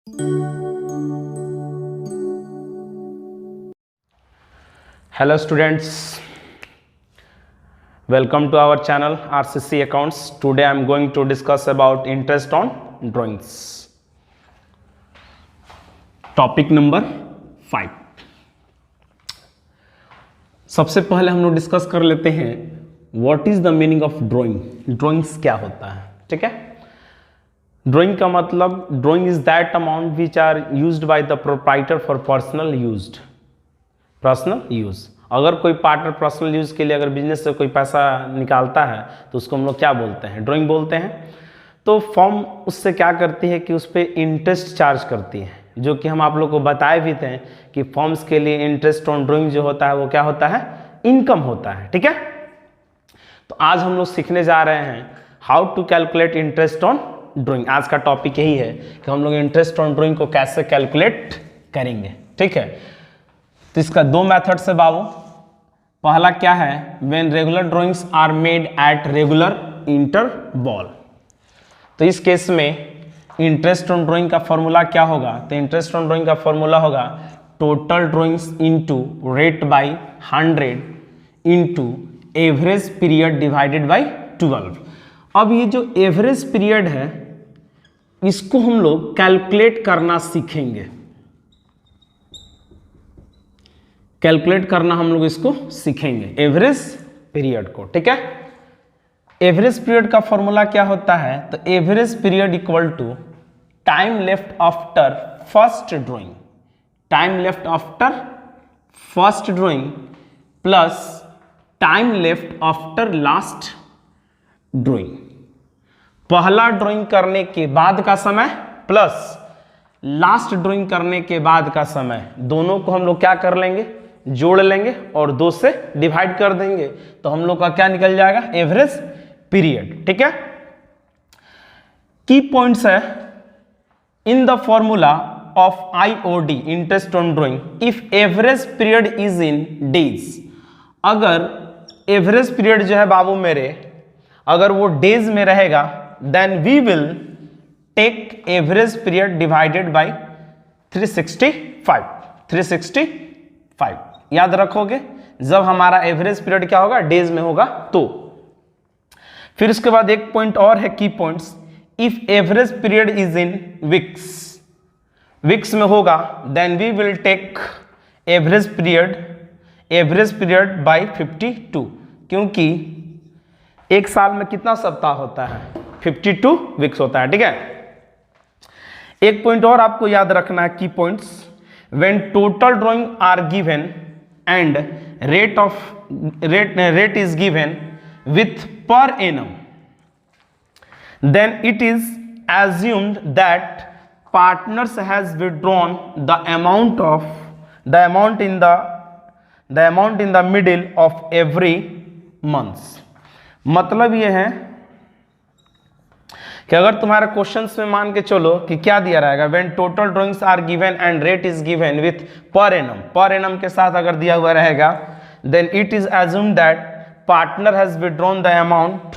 Hello students, welcome to our channel RCC Accounts. Today I am going to discuss about interest on drawings. Topic number 5. सबसे पहले हम लोग discuss कर लेते हैं what is the meaning of drawing. Drawings क्या होता है, ठीक है. ड्राइंग का मतलब drawing is that amount which are used by the proprietor for personal use. अगर कोई पार्टनर पर्सनल यूज के लिए अगर बिजनेस से कोई पैसा निकालता है तो उसको हम लोग क्या बोलते हैं, ड्राइंग बोलते हैं. तो फॉर्म उससे क्या करती है कि उस पर इंटरेस्ट चार्ज करती है, जो कि हम आप लोग को बताए भी थे कि फॉर्म्स के लिए इंटरेस्ट ऑन ड्राइंग जो होता है वो क्या होता है, इनकम होता है, ठीक है. तो आज हम लोग सीखने जा रहे हैं how to calculate interest on drawing. आज का टॉपिक यही है कि हम लोग इंटरेस्ट ऑन ड्राइंग को कैसे कैलकुलेट करेंगे, ठीक है. तो इसका दो मेथड से बाबू. पहला क्या है, when regular drawings are made at regular interval. तो इस केस में इंटरेस्ट ऑन ड्राइंग का फॉर्मूला क्या होगा, तो इंटरेस्ट ऑन ड्राइंग का फॉर्मूला होगा total drawings into rate by 100 into average period divided by 12. अब ये जो एवरेज पीरियड है इसको हम लोग कैलकुलेट करना सीखेंगे. कैलकुलेट करना हम लोग इसको सीखेंगे एवरेज पीरियड को, ठीक है. एवरेज पीरियड का फॉर्मूला क्या होता है, तो average period equal to time left after first drawing. Time left after first drawing plus time left after last drawing. पहला ड्राइंग करने के बाद का समय प्लस लास्ट ड्राइंग करने के बाद का समय, दोनों को हम लोग क्या कर लेंगे, जोड़ लेंगे और 2 से डिवाइड कर देंगे. तो हम लोग का क्या निकल जाएगा, एवरेज पीरियड, ठीक है. की पॉइंट्स है in the formula of IOD interest on drawing, if average period is in days. अगर एवरेज पीरियड जो है बाबू मेरे, अगर वो डेज में रहेगा, then we will take average period divided by 365. याद रखोगे, जब हमारा एवरेज पीरियड क्या होगा, डेज में होगा. तो फिर उसके बाद एक पॉइंट और है, key points. If average period is in weeks में होगा, then we will take average period by 52, क्योंकि एक साल में कितना सप्ताह होता है, 52 वीक्स होता है, ठीक है. एक पॉइंट और आपको याद रखना है, key points. When total drawing are given and rate is given with per annum, then it is assumed that partners has withdrawn the amount in the middle of every month. मतलब ये है कि अगर तुम्हारे क्वेश्चंस में मान के चलो कि क्या दिया रहेगा, when total drawings are given and rate is given with per annum के साथ अगर दिया हुआ रहेगा, then it is assumed that partner has withdrawn the amount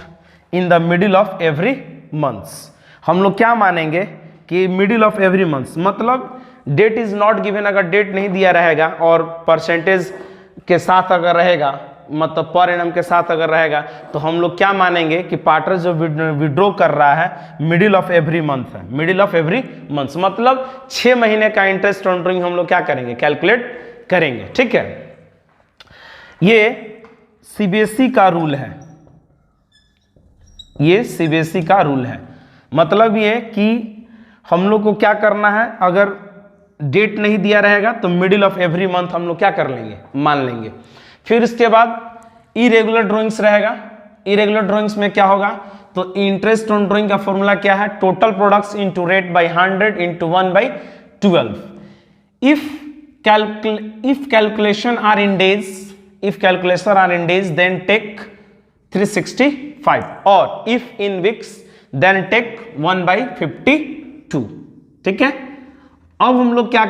in the middle of every months. हम लोग क्या मानेंगे कि मिडिल ऑफ एवरी मंथ्स, मतलब डेट इज नॉट गिवन. अगर डेट नहीं दिया रहेगा और परसेंटेज के साथ अगर रहेगा, मतलब पर एनम के साथ अगर रहेगा, तो हम लोग क्या मानेंगे कि पार्टनर जो विड्रॉ कर रहा है मिडिल ऑफ एवरी मंथ है. मिडिल ऑफ एवरी मंथ मतलब 6 महीने का इंटरेस्ट ऑन ड्राइंग हम लोग क्या करेंगे, कैलकुलेट करेंगे, ठीक है. ये सीबीएसई का रूल है, ये सीबीएसई का रूल है. मतलब ये कि हम लोग को क्या करना है, अगर डेट नहीं दिया रहेगा तो मिडिल ऑफ एवरी मंथ हम लोग क्या कर लेंगे, मान लेंगे. फिर इसके बाद इरेगुलर ड्राइंग्स रहेगा. इरेगुलर ड्राइंग्स में क्या होगा, तो इंटरेस्ट ऑन ड्राइंग का फॉर्मूला क्या है, total products into rate by 100 into 1/12. If calculation are in days then take 365, और if in weeks then take 1/52, ठीक है. अब हम लोग क्या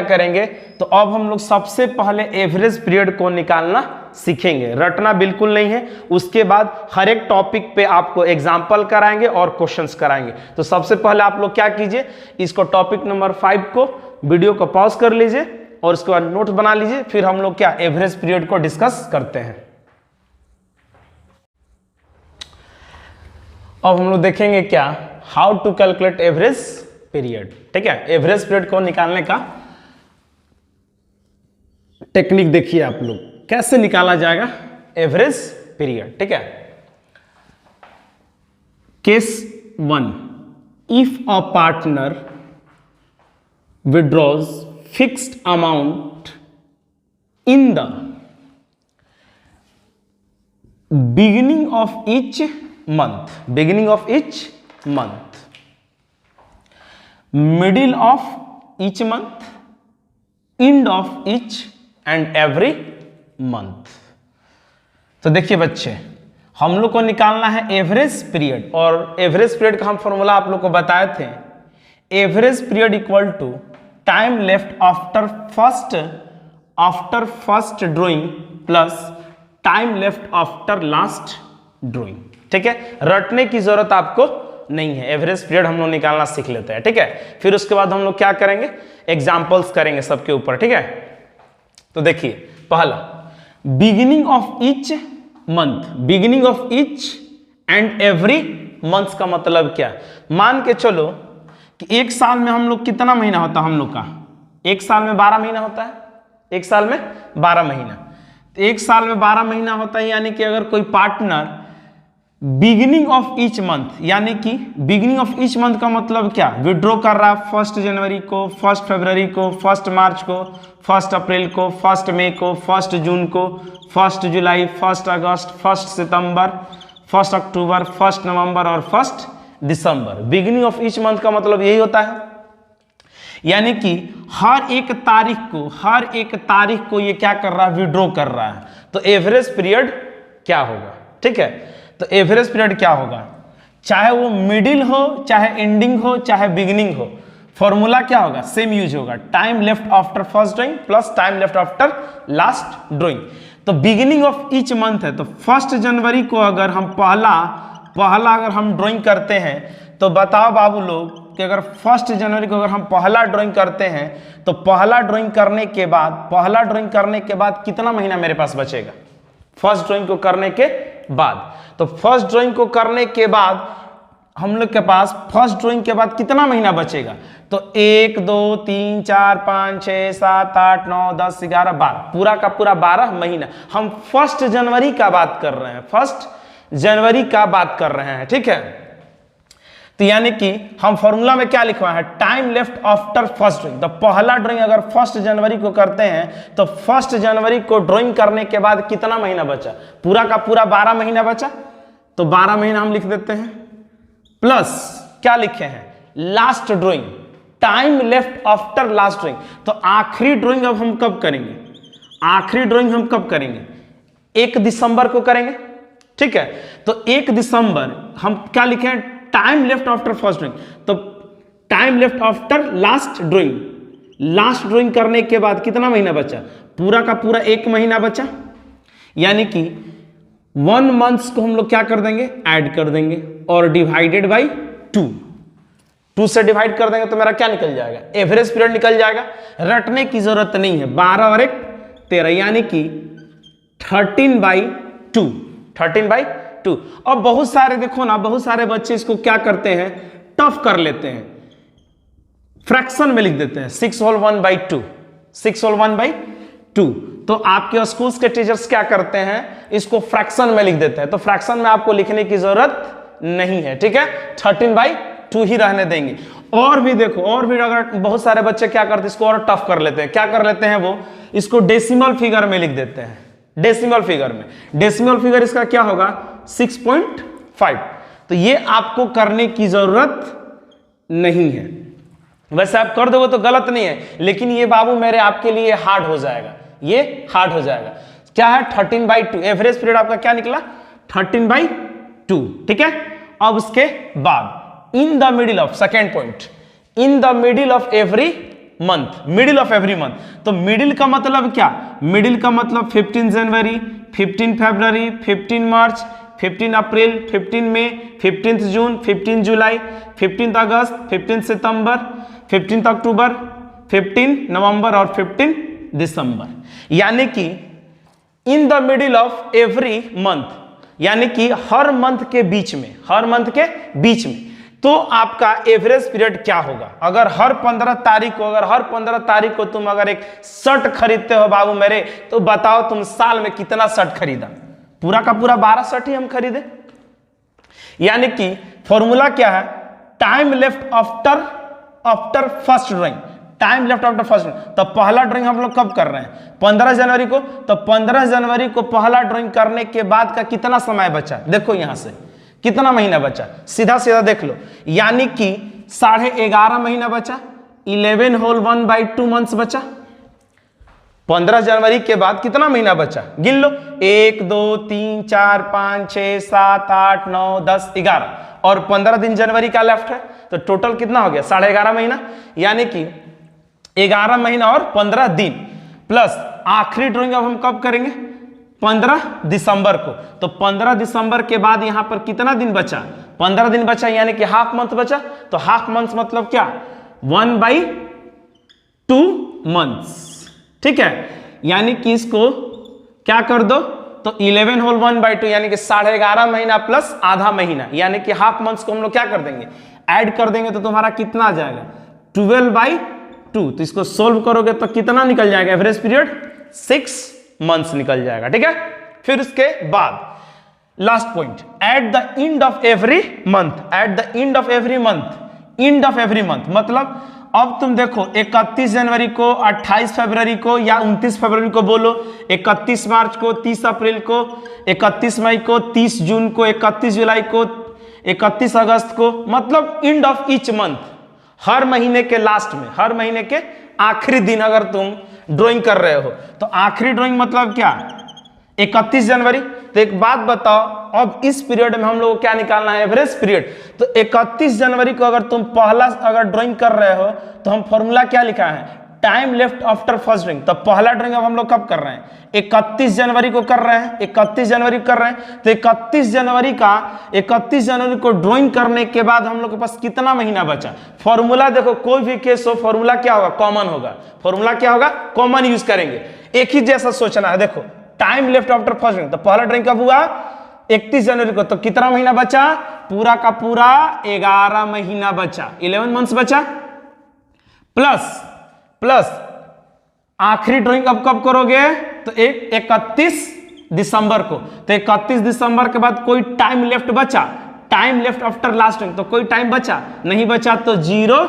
करेंगे, तो अब हम लोग सबसे पहले एवरेज पीरियड को निकालना सीखेंगे, रटना बिल्कुल नहीं है। उसके बाद हर एक टॉपिक पे आपको एग्जाम्पल कराएंगे और क्वेश्चंस कराएंगे। तो सबसे पहले आप लोग क्या कीजिए, इसको टॉपिक नंबर 5 को वीडियो को पॉज कर लीजिए और उसके बाद नोट बना लीजिए, फिर हम लोग क्या एवरेज पीरियड को डिस्कस करते हैं। अब हम लोग देखेंगे क्या, how to calculate average period. ठीक है, एवरेज पीरियड को निकालने का टेक्निक देखिए आप लोग कैसे निकाला जाएगा एवरेज पीरियड। ठीक है, case 1, if a partner withdraws fixed amount in the beginning of each month, middle of each month, end of each and every month। तो देखिए बच्चे, हम लोग को निकालना है एवरेज पीरियड, और एवरेज पीरियड का हम फॉर्मूला आप लोग को बताए थे। Average period equal to time left after first drawing plus time left after last drawing. ठीक है, रटने की जरूरत आपको नहीं है, एवरेज पीरियड हम लोग निकालना सीख लेते हैं। ठीक है, फिर उसके बाद हम लोग क्या करेंगे, एग्जाम्पल्स करेंगे सबके ऊपर। ठीक है, तो देखिए पहला, beginning of each month, beginning of each and every month का मतलब क्या, मान के चलो कि एक साल में हम लोग कितना महीना होता है, हम लोग का एक साल में 12 महीना होता है, एक साल में 12 महीना, तो एक साल में 12 महीना होता है। यानी कि अगर कोई partner beginning of each month, यानी कि बिगिनिंग ऑफ ईच मंथ का मतलब क्या, विड्रॉ कर रहा है 1 जनवरी को, 1 फरवरी को, 1 मार्च को, 1 अप्रैल को, 1 मई को, 1 जून को, 1 जुलाई, 1 अगस्त, 1 सितंबर, 1 अक्टूबर, 1 नवंबर और 1 दिसंबर। बिगिनिंग ऑफ ईच मंथ का मतलब यही होता है, यानी कि हर एक तारीख को ये क्या कर रहा है, विड्रॉ कर रहा है। तो एवरेज पीरियड क्या होगा, ठीक है, तो एवरेज पीरियड क्या होगा, चाहे वो मिडिल हो, चाहे एंडिंग हो, चाहे बिगिनिंग हो, फॉर्मूला क्या होगा, सेम यूज होगा, time left after first drawing plus time left after last drawing. तो बिगिनिंग ऑफ ईच मंथ है, तो 1 जनवरी को अगर हम पहला अगर हम ड्राइंग करते हैं, तो बताओ बाबू लोग कि अगर 1 जनवरी को अगर हम पहला ड्राइंग करते हैं, तो पहला ड्राइंग करने के बाद कितना महीना मेरे पास बचेगा, फर्स्ट ड्राइंग को करने के बाद। तो फर्स्ट ड्राइंग को करने के बाद हम लोग के पास फर्स्ट ड्राइंग के बाद कितना महीना बचेगा, तो 1 2 3 4 5 6 7 8 9 10 11 12, पूरा का पूरा 12 महीना। हम 1 जनवरी का बात कर रहे हैं, 1 जनवरी का बात कर रहे हैं। ठीक है, तो यानी कि हम फॉर्मूला में क्या लिखवा है, time left after first drawing. तो पहला ड्राइंग अगर 1 जनवरी को करते हैं, तो 1 जनवरी को ड्राइंग करने के बाद कितना महीना बचा, पूरा का पूरा 12 महीना बचा। तो 12 महीना हम लिख देते हैं, प्लस क्या लिखे हैं, last drawing, time left after last drawing. तो आखिरी ड्राइंग अब हम कब करेंगे, आखिरी ड्राइंग हम कब करेंगे, 1 दिसंबर को करेंगे। ठीक है, तो 1 दिसंबर हम क्या लिखे हैं, time left after first drawing, तो time left after last drawing, last drawing करने के बाद कितना महीना बचा, पूरा का पूरा 1 महीना बचा। यानी कि 1 मंथ्स को हम लोग क्या कर देंगे, ऐड कर देंगे और डिवाइडेड बाई 2 से डिवाइड कर देंगे, तो मेरा क्या निकल जाएगा, एवरेज पीरियड निकल जाएगा। रटने की जरूरत नहीं है, 12 और 1 13, यानी कि 13/2, 13/2। अब बहुत सारे देखो ना, बहुत सारे बच्चे इसको क्या करते हैं, टफ कर लेते हैं, फ्रैक्शन में लिख देते हैं 6 होल 1/2, 6 होल 1/2। तो आपके स्कूल्स के टीचर्स क्या करते हैं, इसको फ्रैक्शन में लिख देते हैं। तो फ्रैक्शन में आपको लिखने की जरूरत नहीं है। ठीक है, 13/2 ही रहने देंगे। और भी देखो, और भी अगर बहुत सारे बच्चे क्या करते हैं, इसको और टफ कर लेते हैं। क्या कर लेते हैं वो, इसको डेसिमल फिगर में लिख देते हैं, डेसिमल फिगर में। डेसिमल फिगर इसका क्या होगा, 6.5। तो ये आपको करने की जरूरत नहीं है। वैसे आप कर दोगे तो गलत नहीं है, लेकिन ये बाबू मेरे आपके लिए हार्ड हो जाएगा, ये हार्ड हो जाएगा। क्या है, 13/2। एवरेज पीरियड आपका क्या निकला, 13/2। ठीक है, अब उसके बाद इन the middle of, second point, in the middle of every month, middle of every month. तो मिडिल का मतलब क्या, मिडिल का मतलब 15 जनवरी, 15 फरवरी, 15 मार्च, 15 अप्रैल, 15 मई, 15 जून, 15 जुलाई, 15 अगस्त, 15 सितंबर, 15 अक्टूबर, 15 नवंबर और 15 दिसंबर। यानी कि इन the middle of every month, यानी कि हर मंथ के बीच में, हर मंथ के बीच में, तो आपका एवरेज पीरियड क्या होगा? अगर हर 15 तारीख को, अगर हर 15 तारीख को तुम अगर एक शर्ट खरीदते हो बाबू मेरे, तो बताओ तुम साल में कितना शर्ट खरीदा? पूरा का पूरा 12 शर्ट ही हम खरीदे। यानी कि फॉर्मूला क्या है? Time left after first drawing, time left after first drawing. तो पहला ड्राइंग हम लोग कब कर रहे हैं? 15 जनवरी को। तो 15 जनवरी को पहला ड्राइंग करने के बाद का कितना समय बचा? देखो यहां से कितना महीना बचा, सीधा सीधा देख लो। यानी कि 11.5 महीना बचा, 11 होल 1/2 मंथ्स बचा। 15 जनवरी के बाद कितना महीना बचा? गिन लो, 1 2 3 4 5 6 7 8 9 10 11 और 15 दिन जनवरी का लेफ्ट है, तो टोटल कितना हो गया? 11.5 महीना। यानी कि 11 महीना और 15 दिन प्लस आखिरी ड्राइंग अब हम कब करेंगे? 15 दिसंबर को। तो 15 दिसंबर के बाद यहां पर कितना दिन बचा? 15 दिन बचा, यानी कि हाफ मंथ बचा। तो हाफ मंथ मतलब क्या? 1/2 मंथ्स। ठीक है, यानी कि इसको क्या कर दो, तो 11 होल 1/2 यानी कि 11.5 महीना प्लस आधा महीना, यानी कि हाफ मंथ्स को हम लोग क्या कर देंगे? ऐड कर देंगे। तो तुम्हारा कितना आ जाएगा? 12/2। तो इसको सोल्व करोगे तो कितना निकल जाएगा? एवरेज पीरियड 6 मंथ्स निकल जाएगा। ठीक है, फिर उसके बाद last point, at the end of every month, at the end of every month, end of every month मतलब अब तुम देखो 31 जनवरी को, 28 फरवरी को या 29 फरवरी को बोलो, 31 मार्च को, 30 अप्रैल को, 31 मई को, 30 जून को, 31 जुलाई को, 31 अगस्त को, मतलब एंड ऑफ ईच मंथ, हर महीने के लास्ट में, हर महीने के आखिरी दिन अगर तुम ड्राइंग कर रहे हो, तो आखिरी ड्राइंग मतलब क्या? 31 जनवरी। तो एक बात बताओ, अब इस पीरियड में हम लोग को क्या निकालना है? Average period. तो 31 जनवरी को अगर तुम पहला अगर ड्राइंग कर रहे हो, तो हम फॉर्मूला क्या लिखा है? Time left after first drawing. तो पहला ड्राइंग अब हम लोग कब कर रहे हैं? 31 जनवरी को कर रहे हैं, 31 जनवरी को कर रहे हैं। तो 31 जनवरी को ड्राइंग करने के बाद हम लोग के पास कितना महीना बचा? फॉर्मूला देखो, कोई भी केस हो फॉर्मूला क्या होगा? कॉमन होगा। फॉर्मूला क्या होगा? कॉमन यूज करेंगे। एक ही जैसा सोचना है। देखो time left after first drawing, तो पहला ड्राइंग कब हुआ? 31 जनवरी को। तो कितना महीना बचा? पूरा का पूरा 11 महीना बचा, 11 मंथ्स बचा। प्लस आखिरी ड्राइंग अब कब करोगे? तो 31 दिसंबर को। तो 31 दिसंबर के बाद कोई टाइम लेफ्ट बचा? Time left after last drawing, तो कोई टाइम बचा? नहीं बचा। तो 0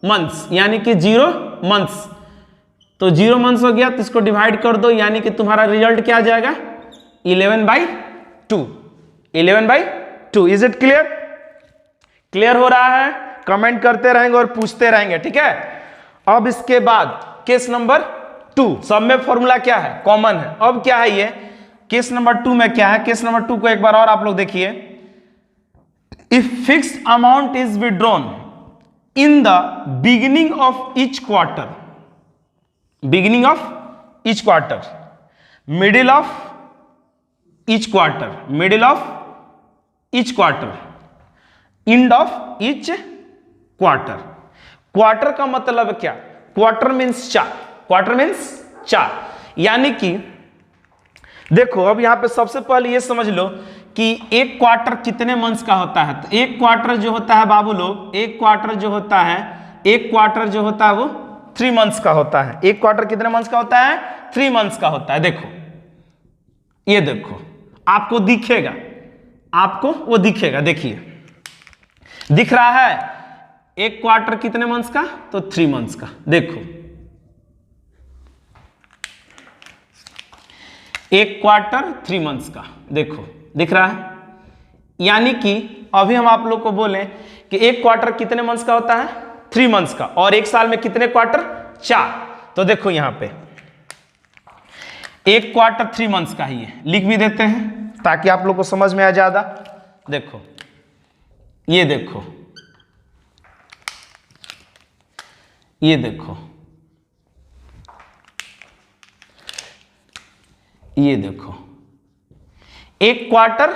मंथ्स, यानी कि 0 मंथ्स। तो 0 मंथ्स हो गया, तो इसको डिवाइड कर दो, यानी कि तुम्हारा रिजल्ट क्या आ जाएगा? 11/2। 11/2। Is it clear? क्लियर हो रहा है? कमेंट करते रहेंगे और पूछते रहेंगे। ठीक है, अब इसके बाद केस नंबर 2, सब में फॉर्मूला क्या है? कॉमन है। अब क्या है ये? केस नंबर 2 में क्या है? केस नंबर 2 को एक बार और आप लोग देखिए। If fixed amount is withdrawn in the beginning of each quarter, beginning of each quarter, middle of each quarter, middle of each quarter, end of each quarter. Quarter का मतलब क्या? Quarter means 4, quarter means 4। यानी कि देखो, अब यहां पे सबसे पहले ये समझ लो कि एक क्वार्टर कितने मंथ्स का होता है। तो एक क्वार्टर जो होता है बाबू लोग, एक क्वार्टर जो होता है, एक क्वार्टर जो होता है वो 3 मंथ्स का होता है। एक क्वार्टर कितने मंथ्स का होता है? 3 मंथ्स का होता है। देखो, ये देखो, आपको दिखेगा, आपको वो दिखेगा। देखिए, दिख रहा है एक क्वार्टर कितने मंथ्स का? तो 3 मंथ्स का। देखो, एक क्वार्टर 3 मंथ्स का, देखो दिख रहा है। यानी कि अभी हम आप लोग को बोले कि एक क्वार्टर कितने मंथ्स का होता है? 3 मंथ्स का। और एक साल में कितने क्वार्टर? 4। तो देखो यहां पे एक क्वार्टर 3 मंथ्स का ही है, लिख भी देते हैं ताकि आप लोग को समझ में आ ज्यादा। देखो, ये देखो, ये देखो, ये देखो, एक क्वार्टर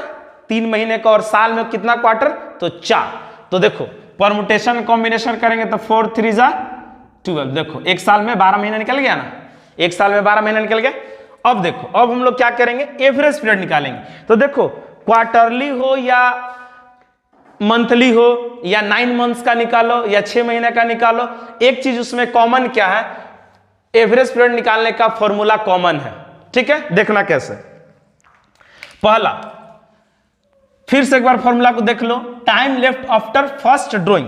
3 महीने का और साल में कितना क्वार्टर, तो 4। तो देखो परमुटेशन कॉम्बिनेशन करेंगे तो 4 3 जा 12। देखो एक साल में 12 महीना निकल गया ना, एक साल में 12 महीना निकल गया। अब देखो अब हम लोग क्या करेंगे, एवरेज पीरियड निकालेंगे। तो देखो क्वार्टरली हो या मंथली हो या 9 मंथ्स का निकालो या 6 महीने का निकालो, एक चीज उसमें कॉमन क्या है, एवरेज पीरियड निकालने का फॉर्मूला कॉमन है। ठीक है, देखना कैसे। पहला, फिर से एक बार फॉर्मूला को देख लो, time left after first drawing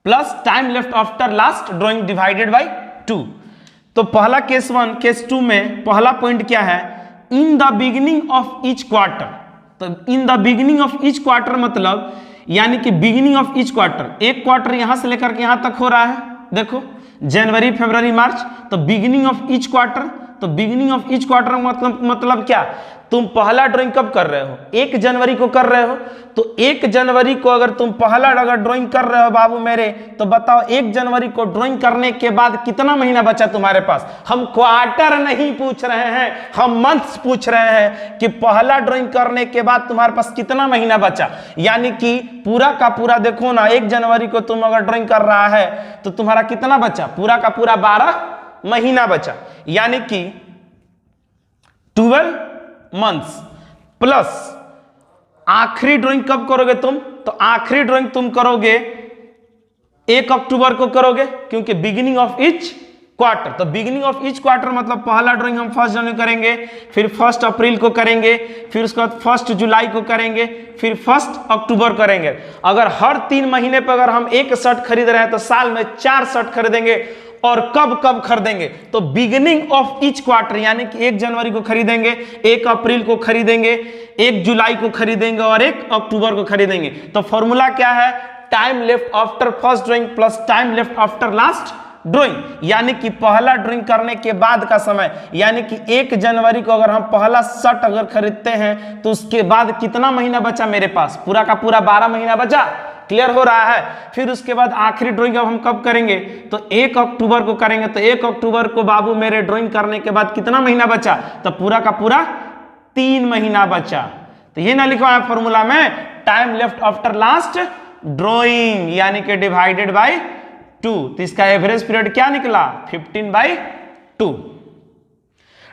plus time left after last drawing divided by 2। तो पहला केस 1, केस 2 में पहला पॉइंट क्या है, in the beginning of each quarter. तो in the beginning of each quarter मतलब यानी कि बिगिनिंग ऑफ ईच क्वार्टर, एक क्वार्टर यहां से लेकर के यहां तक हो रहा है। देखो जनवरी फरवरी मार्च, तो बिगिनिंग ऑफ ईच क्वार्टर, तो बिगिनिंग ऑफ ईच क्वार्टर मतलब क्या, तुम पहला ड्राइंग कब कर रहे हो, 1 जनवरी को कर रहे हो। तो 1 जनवरी को अगर तुम पहला अगर ड्राइंग कर रहे हो बाबू मेरे, तो बताओ 1 जनवरी को ड्राइंग करने के बाद कितना महीना बचा तुम्हारे पास। हम क्वार्टर नहीं पूछ रहे हैं, हम मंथ्स पूछ रहे हैं कि पहला ड्राइंग करने के बाद तुम्हारे पास कितना महीना बचा। यानी कि पूरा का पूरा देखो ना, 1 जनवरी को तुम अगर ड्राइंग कर रहा है तो तुम्हारा कितना बचा, पूरा का पूरा 12 महीना बचा। यानी कि 12 मंथ्स प्लस आखिरी ड्राइंग कब करोगे तुम, तो आखिरी ड्राइंग तुम करोगे 1 अक्टूबर को करोगे, क्योंकि बिगिनिंग ऑफ ईच क्वार्टर। तो बिगिनिंग ऑफ ईच क्वार्टर मतलब पहला ड्राइंग हम 1 जनवरी करेंगे, फिर 1 अप्रैल को करेंगे, फिर उसके बाद 1 जुलाई को करेंगे, फिर 1 अक्टूबर करेंगे। अगर हर 3 महीने पर अगर हम एक शर्ट खरीद रहे हैं तो साल में 4 शर्ट खरीदेंगे। और कब कब खरीदेंगे, तो बिगिनिंग ऑफ ईच क्वार्टर यानी कि 1 जनवरी को खरीदेंगे, 1 अप्रैल को खरीदेंगे, 1 जुलाई को खरीदेंगे और 1 अक्टूबर को खरीदेंगे। तो फॉर्मूला क्या है, time left after first drawing plus time left after last drawing. यानी कि पहला ड्राइंग करने के बाद का समय, यानी कि 1 जनवरी को अगर हम पहला शर्ट अगर खरीदते हैं तो उसके बाद कितना महीना बचा मेरे पास, पूरा का पूरा 12 महीना बचा। क्लियर हो रहा है। फिर उसके बाद आखिरी ड्राइंग अब हम कब करेंगे, तो 1 अक्टूबर को करेंगे। तो 1 अक्टूबर को बाबू मेरे ड्राइंग करने के बाद कितना महीना बचा, तो पूरा का पूरा 3 महीना बचा। तो ये ना लिखा है फॉर्मूला में, time left after last drawing यानी कि डिवाइडेड बाय 2। तो इसका एवरेज पीरियड क्या निकला, 15/2।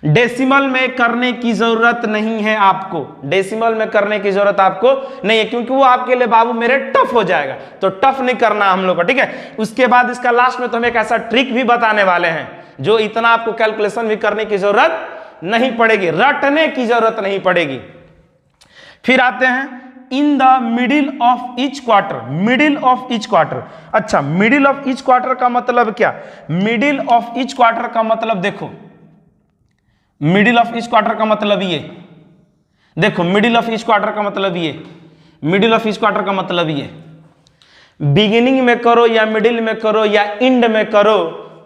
डेसिमल में करने की जरूरत नहीं है आपको, डेसिमल में करने की जरूरत आपको नहीं है, क्योंकि वो आपके लिए बाबू मेरे टफ हो जाएगा। तो टफ नहीं करना हम लोग को, ठीक है। उसके बाद इसका लास्ट में तो हम एक ऐसा ट्रिक भी बताने वाले हैं जो इतना आपको कैलकुलेशन भी करने की जरूरत नहीं पड़ेगी, रटने की जरूरत नहीं पड़ेगी। फिर आते हैं इन the middle of each quarter, middle of each quarter. अच्छा, मिडिल ऑफ ईच क्वार्टर का मतलब क्या, मिडिल ऑफ ईच क्वार्टर का मतलब देखो, मिडिल ऑफ ईच क्वार्टर का मतलब ये देखो, मिडिल ऑफ ईच क्वार्टर का मतलब ये, मिडिल ऑफ ईच क्वार्टर का मतलब ये, बिगिनिंग में करो या मिडिल में करो या एंड में करो,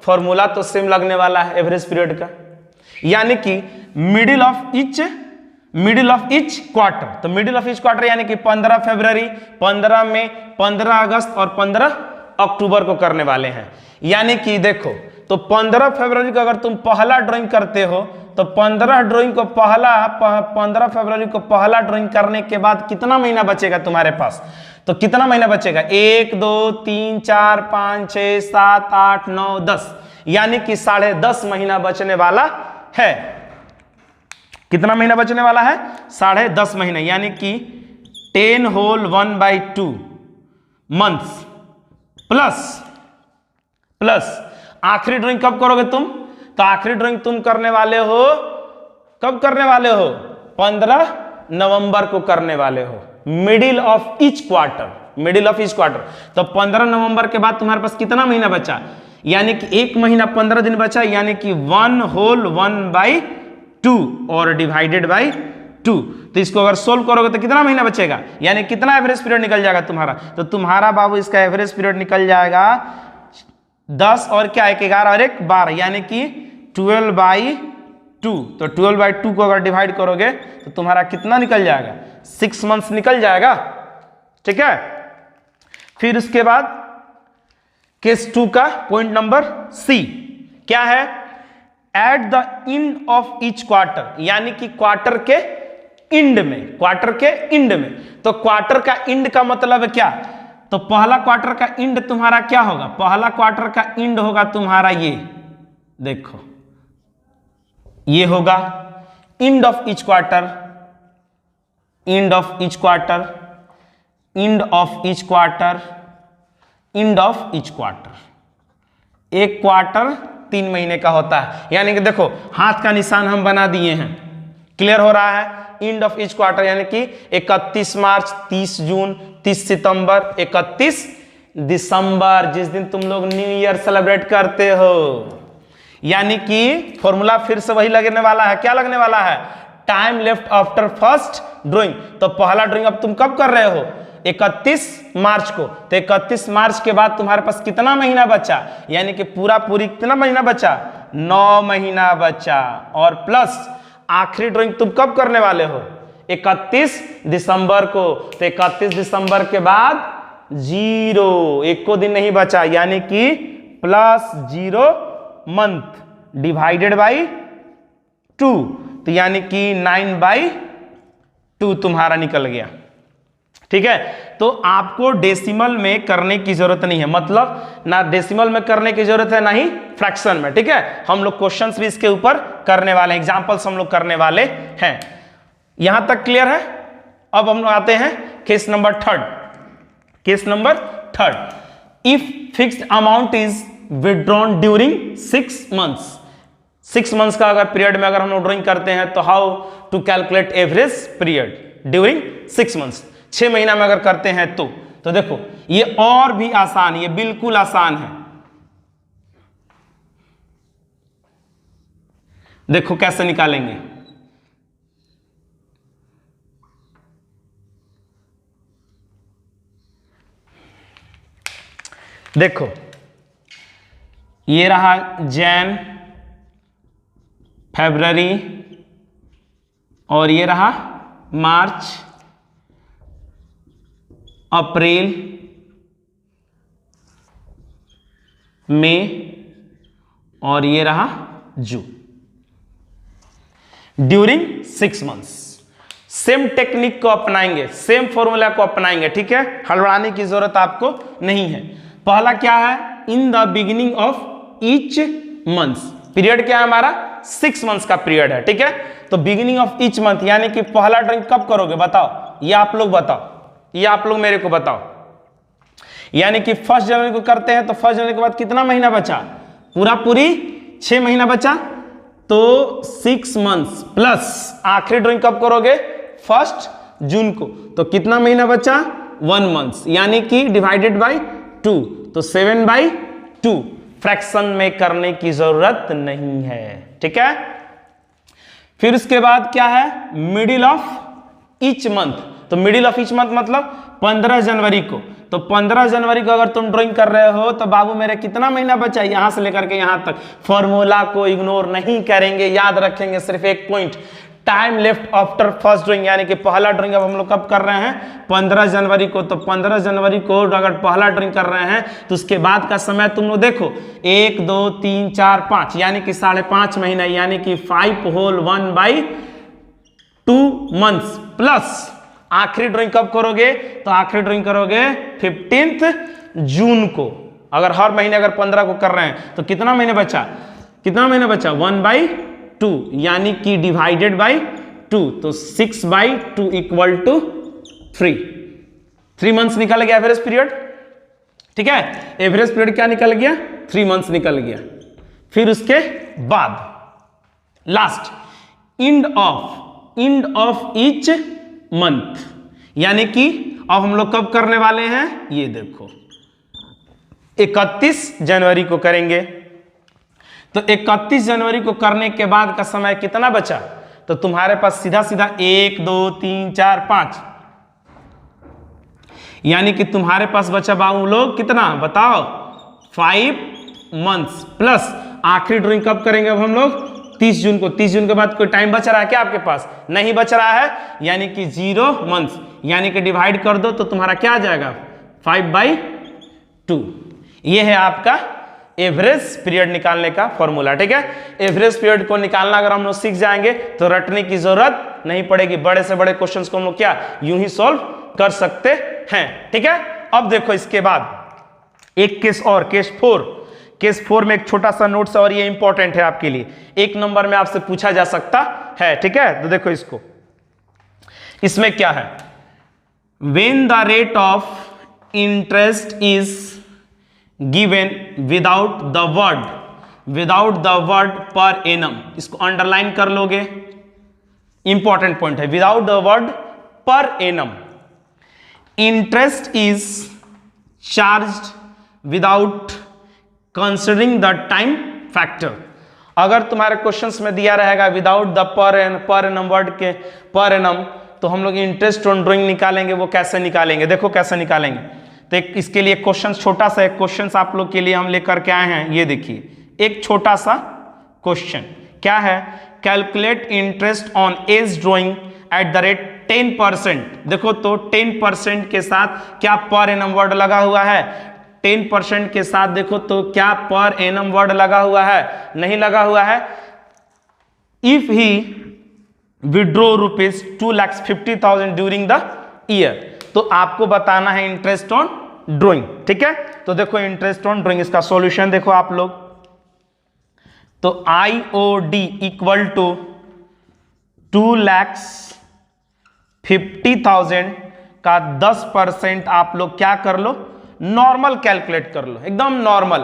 फॉर्मूला तो सेम लगने वाला है एवरेज पीरियड का। यानी कि मिडिल ऑफ ईच क्वार्टर, तो मिडिल ऑफ ईच क्वार्टर यानी कि 15 फरवरी, 15 मई, 15 अगस्त और 15 अक्टूबर को करने वाले हैं। यानी कि देखो, तो 15 फरवरी को अगर तुम पहला ड्राइंग करते हो तो 15 फरवरी को पहला ड्राइंग करने के बाद कितना महीना बचेगा तुम्हारे पास, तो कितना महीना बचेगा, 1 2 3 4 5 6 7 8 9 10, यानी कि 10.5 महीना बचने वाला है। कितना महीना बचने वाला है, 10.5 महीना, यानी कि 10 होल 1/2 मंथ्स प्लस आखिरी ड्राइंग कब करोगे तुम, तो आखिरी ड्राइंग तुम करने वाले हो, कब करने वाले हो, 15 नवंबर को करने वाले हो, middle of each quarter, middle of each quarter. तो 15 नवंबर के बाद तुम्हारे पास कितना महीना बचा, यानी कि 1 महीना 15 दिन बचा, यानी कि 1 होल 1/2 और डिवाइडेड बाय 2। तो इसको अगर सोल्व करोगे तो कितना महीना बचेगा, यानी कितना एवरेज पीरियड निकल जाएगा तुम्हारा, तो तुम्हारा बाबू इसका एवरेज पीरियड निकल जाएगा 10 और क्या 1 11 और 1 12, यानी कि 12/2। तो 12/2 को अगर डिवाइड करोगे तो तुम्हारा कितना निकल जाएगा, 6 मंथ्स निकल जाएगा, ठीक है। फिर उसके बाद केस 2 का पॉइंट नंबर सी क्या है, at the end of each quarter, यानी कि क्वार्टर के इंड में, क्वार्टर के इंड में। तो क्वार्टर का इंड का मतलब है क्या? तो पहला क्वार्टर का इंड तुम्हारा क्या होगा? पहला क्वार्टर का इंड होगा तुम्हारा ये देखो, ये होगा end of each quarter, end of each quarter, end of each quarter, end of each quarter. एक क्वार्टर 3 महीने का होता है, यानी कि देखो हाथ का निशान हम बना दिए हैं, क्लियर हो रहा है? इंड ऑफ ईच क्वार्टर यानी कि 31 मार्च, 30 जून, 30 सितंबर, 31 दिसंबर, जिस दिन तुम लोग न्यू ईयर सेलिब्रेट करते हो। यानी कि फॉर्मूला फिर से वही लगने वाला है, क्या लगने वाला है? Time left after first drawing. तो पहला ड्राइंग अब तुम कब कर रहे हो? 31 मार्च को। तो 31 मार्च के बाद तुम्हारे पास कितना महीना बचा? यानी कि पूरी कितना महीना बचा? 9 महीना बचा। और प्लस आखिरी ड्राइंग तुम कब करने वाले हो? 31 दिसंबर को। तो 31 दिसंबर के बाद 0, एक को दिन नहीं बचा, यानी कि प्लस 0 मंथ डिवाइडेड बाई 2, तो यानी कि 9/2 तुम्हारा निकल गया। ठीक है, तो आपको डेसिमल में करने की जरूरत नहीं है, मतलब ना डेसिमल में करने की जरूरत है ना ही फ्रैक्शन में। ठीक है, हम लोग क्वेश्चंस भी इसके ऊपर करने वाले हैं, एग्जांपल्स हम लोग करने वाले हैं। यहां तक क्लियर है? अब हम लोग आते हैं case number 3। Case number 3, if fixed amount is withdrawn during 6 months. 6 months का अगर पीरियड में अगर हम लोग ड्राइंग करते हैं तो how to calculate average period during 6 months. 6 महीना में अगर करते हैं तो देखो ये और भी आसान, ये बिल्कुल आसान है। देखो कैसे निकालेंगे। देखो ये रहा जैन, फरवरी, और ये रहा मार्च, अप्रैल, मई, और ये रहा जून, ड्यूरिंग 6 मंथ्स। सेम टेक्निक को अपनाएंगे, सेम फॉर्मूला को अपनाएंगे। ठीक है, हड़बड़ाने की जरूरत आपको नहीं है। पहला क्या है? In the beginning of each month. Period क्या है हमारा? 6 मंथ्स का पीरियड है। ठीक है, तो बिगिनिंग ऑफ ईच मंथ यानी कि पहला ड्राइंग कब करोगे बताओ? ये आप लोग बताओ, ये आप लोग मेरे को बताओ। यानी कि 1 जनवरी को करते हैं तो 1 जनवरी के बाद कितना महीना बचा? पूरी 6 महीना बचा, तो 6 मंथ्स प्लस आखिरी ड्राइंग कब करोगे? 1 जून को। तो कितना महीना बचा? 1 मंथ, यानी कि डिवाइडेड बाई 2, तो 7/2। फ्रैक्शन में करने की जरूरत नहीं है। ठीक है, फिर उसके बाद क्या है? Middle of each month. तो मिडिल ऑफ ईच मंथ मतलब 15 जनवरी को। तो 15 जनवरी को अगर तुम ड्राइंग कर रहे हो तो बाबू मेरे कितना महीना बचा? यहां से लेकर के यहां तक। फॉर्मूला को इग्नोर नहीं करेंगे, याद रखेंगे सिर्फ एक point, time left after first drawing. यानी कि पहला ड्राइंग अब हम लोग कब कर रहे हैं? 15 जनवरी को। तो 15 जनवरी को अगर पहला ड्राइंग कर रहे हैं तो उसके बाद का समय तुम लोग देखो 1 2 3 4 5, यानी कि 5.5 महीना, यानी कि 5 होल 1/2 मंथ्स। प्लस आखिरी ड्राइंग कब करोगे? तो आखिरी ड्राइंग करोगे 15 जून को। अगर हर महीने अगर 15 को कर रहे हैं तो कितना महीने बचा? कितना महीना बचा? 1/2, यानी कि डिवाइडेड बाई 2, तो 6/2 इक्वल टू 3 मंथ्स निकल गया एवरेज पीरियड। ठीक है, एवरेज पीरियड क्या निकल गया? 3 मंथ्स निकल गया। फिर उसके बाद last end of each month, यानी कि अब हम लोग कब करने वाले हैं? ये देखो 31 जनवरी को करेंगे। तो 31 जनवरी को करने के बाद का समय कितना बचा? तो तुम्हारे पास सीधा 1 2 3 4 5, यानी कि तुम्हारे पास बचा बाबू लोग कितना बताओ? 5 मंथ्स। प्लस आखिरी ड्राइंग कब करेंगे अब हम लोग? 30 जून को। 30 जून के बाद कोई टाइम बच रहा है क्या आपके पास? नहीं बच रहा है, यानी कि 0 मंथ्स, यानी कि डिवाइड कर दो तो तुम्हारा क्या आ जाएगा? 5/2। ये है आपका एवरेज पीरियड निकालने का फॉर्मूला। ठीक है, एवरेज पीरियड को निकालना अगर हम लोग सीख जाएंगे तो रटने की जरूरत नहीं पड़ेगी। बड़े से बड़े क्वेश्चंस को हम लोग क्या यूं ही सॉल्व कर सकते हैं। ठीक है, अब देखो इसके बाद एक केस और, केस 4 में एक छोटा सा नोट्स और ये इंपॉर्टेंट है आपके लिए, 1 नंबर में आपसे पूछा जा सकता है। ठीक है, तो देखो इसको, इसमें क्या है, when the rate of interest is given without the word per annum, इसको अंडरलाइन कर लोगे, इंपॉर्टेंट पॉइंट है, without the word per annum, interest is charged without considering the time factor. अगर तुम्हारे क्वेश्चंस में दिया रहेगा without the per annum word के पर एनम, तो हम लोग इंटरेस्ट ऑन ड्राइंग निकालेंगे। वो कैसे निकालेंगे, देखो कैसे निकालेंगे। तो इसके लिए क्वेश्चन, छोटा सा एक क्वेश्चन आप लोग के लिए हम लेकर के आए हैं। ये देखिए एक छोटा सा क्वेश्चन क्या है, calculate interest on A's drawing at the rate 10%। देखो तो 10% के साथ क्या पर एनम वर्ड लगा हुआ है, 10% के साथ देखो तो क्या पर एनम वर्ड लगा हुआ है, नहीं लगा हुआ है। If he withdraw rupees 2,50,000 during the year, तो आपको बताना है इंटरेस्ट ऑन ड्राइंग। ठीक है, तो देखो इंटरेस्ट ऑन ड्राइंग, इसका सॉल्यूशन देखो आप लोग, तो IOD इक्वल टू 2,50,000 का 10% आप लोग क्या कर लो, नॉर्मल कैलकुलेट कर लो, एकदम नॉर्मल,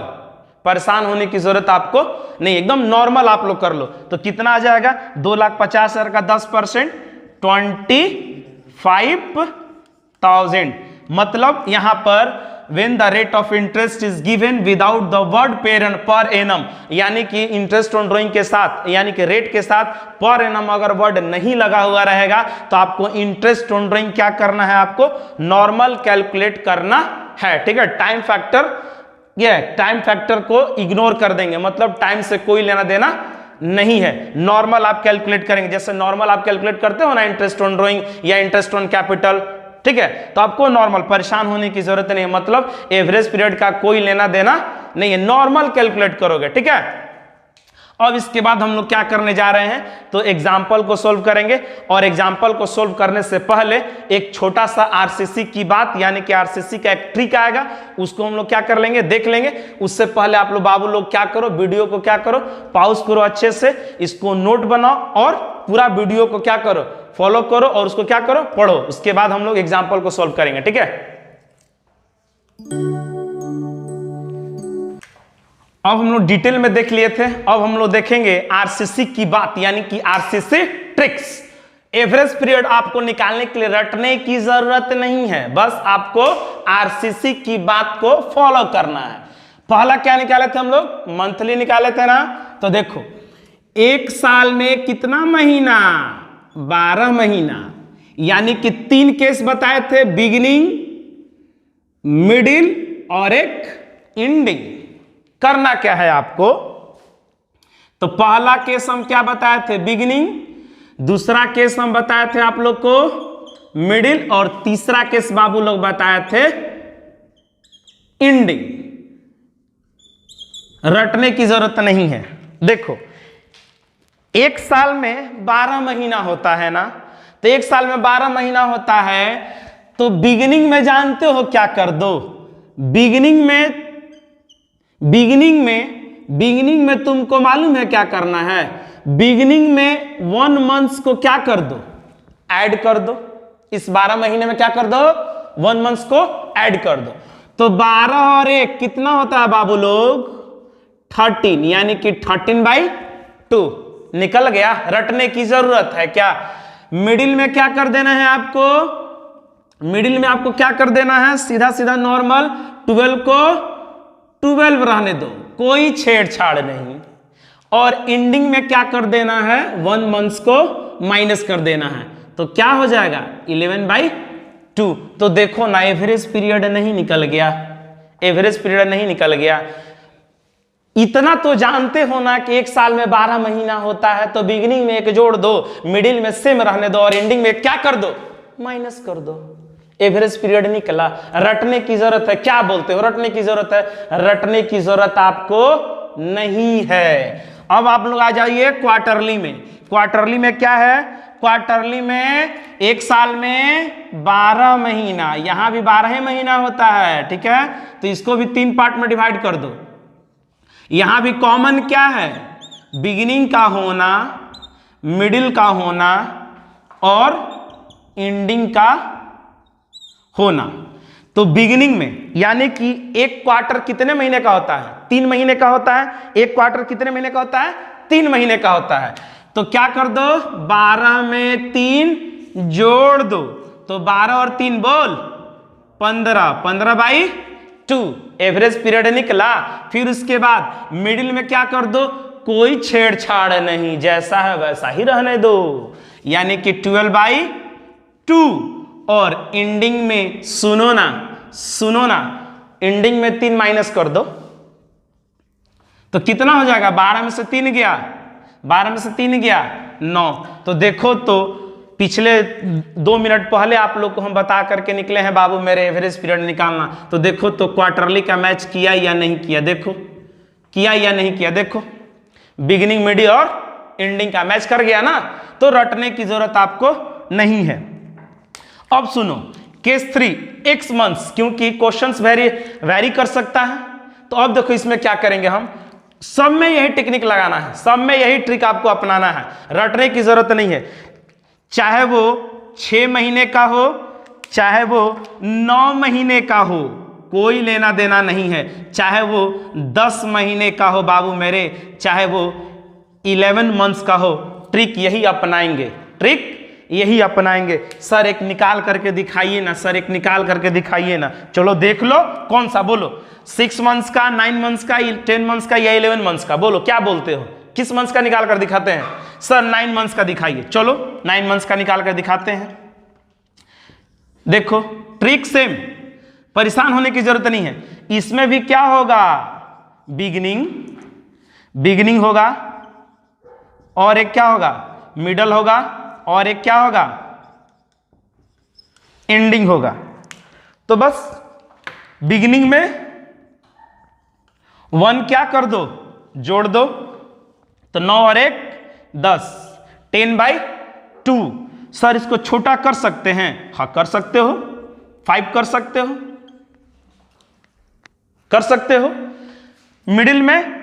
परेशान होने की जरूरत आपको नहीं, एकदम नॉर्मल आप लोग कर लो। तो कितना आ जाएगा, 2,50,000 का 10% 25,000। मतलब यहां पर when the rate of interest is given without the word per annum, यानी कि इंटरेस्ट ऑन ड्राइंग के साथ, यानी कि रेट के साथ पर एनम अगर वर्ड नहीं लगा हुआ रहेगा, तो आपको इंटरेस्ट ऑन ड्राइंग क्या करना है, आपको नॉर्मल कैलकुलेट करना है। ठीक है, टाइम फैक्टर, ये टाइम फैक्टर को इग्नोर कर देंगे, मतलब टाइम से कोई लेना देना नहीं है, नॉर्मल आप कैलकुलेट करेंगे। जैसे नॉर्मल आप कैलकुलेट करते हो ना इंटरेस्ट ऑन ड्राइंग या इंटरेस्ट ऑन कैपिटल, ठीक है, तो आपको नॉर्मल, परेशान होने की जरूरत नहीं है, मतलब एवरेज पीरियड का कोई लेना देना नहीं है, नॉर्मल कैलकुलेट करोगे। ठीक है, अब इसके बाद हम लोग क्या करने जा रहे हैं, तो एग्जाम्पल को सोल्व करेंगे। और एग्जाम्पल को सोल्व करने से पहले एक छोटा सा आरसीसी की बात, यानी कि आरसीसी का एक ट्रिक आएगा, उसको हम लोग क्या कर लेंगे, देख लेंगे। उससे पहले आप लोग बाबू लोग क्या करो, वीडियो को क्या करो, पॉज करो अच्छे से, इसको नोट बनाओ और पूरा वीडियो को क्या करो, फॉलो करो और उसको क्या करो, पढ़ो। उसके बाद हम लोग एग्जाम्पल को सोल्व करेंगे। ठीक है, अब हम लोग डिटेल में देख लिए थे, अब हम लोग देखेंगे आरसीसी की बात, यानी कि आरसीसी ट्रिक्स। एवरेज पीरियड आपको निकालने के लिए रटने की जरूरत नहीं है, बस आपको आरसीसी की बात को फॉलो करना है। पहला क्या निकाले थे हम लोग, मंथली निकाले थे ना। तो देखो एक साल में कितना महीना, 12 महीना, यानी कि 3 केस बताए थे, बिगिनिंग, मिडिल और एक एंडिंग। करना क्या है आपको, तो पहला केस हम क्या बताए थे, बिगिनिंग, दूसरा केस हम बताए थे आप लोग को मिडिल, और तीसरा केस बाबू लोग बताए थे एंडिंग। रटने की जरूरत नहीं है। देखो एक साल में 12 महीना होता है ना, तो एक साल में 12 महीना होता है, तो बिगिनिंग में जानते हो क्या कर दो, बिगिनिंग में तुमको मालूम है क्या करना है, बिगिनिंग में 1 मंथ्स को क्या कर दो, ऐड कर दो। इस 12 महीने में क्या कर दो, 1 मंथ्स को ऐड कर दो। तो 12 और 1 कितना होता है बाबू लोग, 13, यानी कि 13/2 निकल गया। रटने की जरूरत है क्या, मिडिल में क्या कर देना है आपको, मिडिल में आपको क्या कर देना है, सीधा सीधा नॉर्मल 12 को 12 रहने दो, कोई छेड़छाड़ नहीं। और एंडिंग में क्या कर देना है, 1 मंथ्स को माइनस कर देना है, तो क्या हो जाएगा 11/2। तो देखो ना एवरेज पीरियड नहीं निकल गया, एवरेज पीरियड नहीं निकल गया। इतना तो जानते हो ना कि एक साल में 12 महीना होता है, तो बिगिनिंग में 1 जोड़ दो, मिडिल में सेम रहने दो, और एंडिंग में क्या कर दो, माइनस कर दो। एवरेज पीरियड निकला। रटने की जरूरत है, क्या बोलते हो, रटने की जरूरत है, रटने की जरूरत आपको नहीं है। अब आप लोग आ जाइए क्वार्टरली में। क्वार्टरली में क्या है, क्वार्टरली में एक साल में 12 महीना, यहां भी 12 महीना होता है, ठीक है। तो इसको भी 3 पार्ट में डिवाइड कर दो। यहां भी कॉमन क्या है, बिगिनिंग का होना, मिडिल का होना और एंडिंग का होना। तो बिगिनिंग में यानी कि एक क्वार्टर कितने महीने का होता है, 3 महीने का होता है। एक क्वार्टर कितने महीने का होता है, 3 महीने का होता है। तो क्या कर दो, 12 में 3 जोड़ दो, तो 12 और 3 बोल 15, 15/2 एवरेज पीरियड निकला। फिर उसके बाद मिडिल में क्या कर दो, कोई छेड़छाड़ नहीं, जैसा है वैसा ही रहने दो, यानी कि 12/2। और एंडिंग में सुनो ना, एंडिंग में 3 माइनस कर दो, तो कितना हो जाएगा, 12 में से 3 गया, 12 में से 3 गया 9। तो देखो, तो पिछले 2 मिनट पहले आप लोग को हम बता करके निकले हैं बाबू मेरे एवरेज पीरियड निकालना। तो देखो तो क्वार्टरली का मैच किया या नहीं किया, देखो किया या नहीं किया, देखो बिगिनिंग मिडिल और एंडिंग का मैच कर गया ना। तो रटने की जरूरत आपको नहीं है। अब सुनो केस 3 x मंथ्स, क्योंकि क्वेश्चंस वेरी कर सकता है। तो अब देखो इसमें क्या करेंगे हम, सब में यही टेक्निक लगाना है, सब में यही ट्रिक आपको अपनाना है, रटने की जरूरत नहीं है। चाहे वो 6 महीने का हो, चाहे वो 9 महीने का हो, कोई लेना देना नहीं है। चाहे वो 10 महीने का हो बाबू मेरे, चाहे वो 11 मंथ्स का हो, ट्रिक यही अपनाएंगे, ट्रिक यही अपनाएंगे। सर एक निकाल करके दिखाइए ना, सर एक निकाल करके दिखाइए ना। चलो देख लो, कौन सा बोलो, 6 मंथ्स का, 9 मंथ्स का, 10 मंथ्स का या 11 मंथ्स का, बोलो क्या बोलते हो, किस मंथ्स का निकाल कर दिखाते हैं। सर 9 मंथ्स का दिखाइए, चलो 9 मंथ्स का निकाल कर दिखाते हैं। देखो ट्रिक सेम, परेशान होने की जरूरत नहीं है। इसमें भी क्या होगा, बिगिनिंग होगा, और एक क्या होगा, मिडल होगा, और एक क्या होगा, एंडिंग होगा। तो बस बिगिनिंग में 1 क्या कर दो, जोड़ दो, तो 9 और 1 10, 10/2। सर इसको छोटा कर सकते हैं, हाँ कर सकते हो, 5 कर सकते हो, कर सकते हो। मिडिल में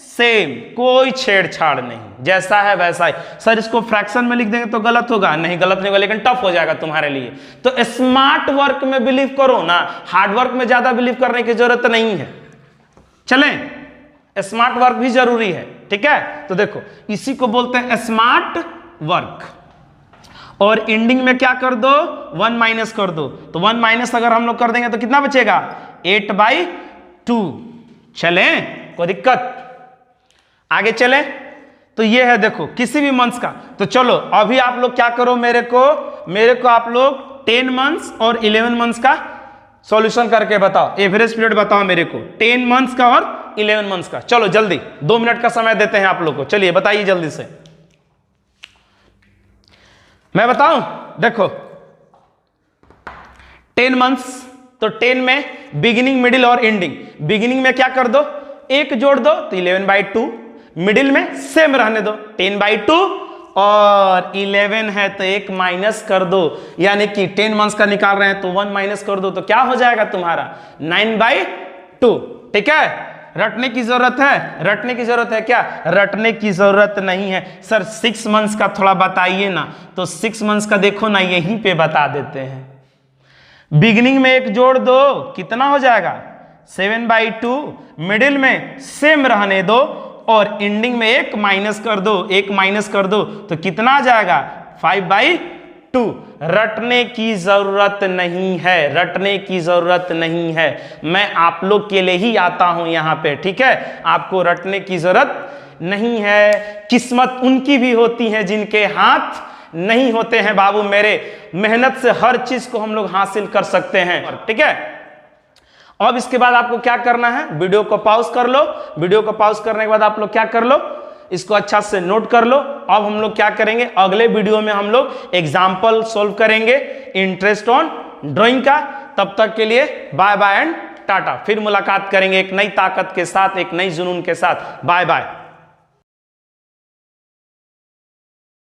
सेम, कोई छेड़छाड़ नहीं, जैसा है वैसा ही। सर इसको फ्रैक्शन में लिख देंगे तो गलत होगा, नहीं गलत नहीं होगा, लेकिन टफ हो जाएगा तुम्हारे लिए। तो स्मार्ट वर्क में बिलीव करो ना, हार्ड वर्क में ज्यादा बिलीव करने की जरूरत नहीं है। चलें, स्मार्ट वर्क भी जरूरी है, ठीक है। तो देखो इसी को बोलते हैं स्मार्ट वर्क। और एंडिंग में क्या कर दो, 1 माइनस कर दो, तो 1 माइनस अगर हम लोग कर देंगे तो कितना बचेगा, 8/2। चलें, कोई दिक्कत, आगे चले। तो ये है देखो किसी भी मंथ्स का। तो चलो अभी आप लोग क्या करो, मेरे को आप लोग 10 मंथ्स और 11 मंथ्स का सॉल्यूशन करके बताओ, एवरेज पीरियड बताओ मेरे को 10 मंथ्स का और 11 मंथ्स का। चलो जल्दी, 2 मिनट का समय देते हैं आप लोग को, चलिए बताइए जल्दी से। मैं बताऊं, देखो 10 मंथ्स, तो 10 में बिगिनिंग मिडिल और एंडिंग। बिगिनिंग में क्या कर दो, 1 जोड़ दो तो 11/2, मिडिल में सेम रहने दो 10/2, और 11 है तो 1 माइनस कर दो, यानी कि 10 मंथ्स का निकाल रहे हैं तो 1 माइनस कर दो, तो क्या हो जाएगा तुम्हारा 9/2। ठीक है, रटने की जरूरत है, रटने की जरूरत है क्या, रटने की जरूरत नहीं है। सर 6 मंथ्स का थोड़ा बताइए ना, तो 6 मंथ्स का देखो ना यहीं पे बता देते हैं। बिगिनिंग में 1 जोड़ दो, कितना हो जाएगा 7/2, मिडिल में सेम रहने दो, और एंडिंग में 1 माइनस कर दो, 1 माइनस कर दो, तो कितना आ जाएगा 5/2। रटने की जरूरत नहीं है, रटने की जरूरत नहीं है, मैं आप लोग के लिए ही आता हूं यहां पे, ठीक है। आपको रटने की जरूरत नहीं है। किस्मत उनकी भी होती है जिनके हाथ नहीं होते हैं बाबू मेरे। मेहनत से हर चीज को हम लोग हासिल कर सकते हैं, ठीक है। अब इसके बाद आपको क्या करना है, वीडियो को पॉज कर लो। वीडियो को पॉज करने के बाद आप लोग क्या कर लो, इसको अच्छा से नोट कर लो। अब हम लोग क्या करेंगे, अगले वीडियो में हम लोग एग्जाम्पल सोल्व करेंगे इंटरेस्ट ऑन ड्राइंग का। तब तक के लिए बाय बाय एंड टाटा। फिर मुलाकात करेंगे एक नई ताकत के साथ, एक नई जुनून के साथ। Bye bye.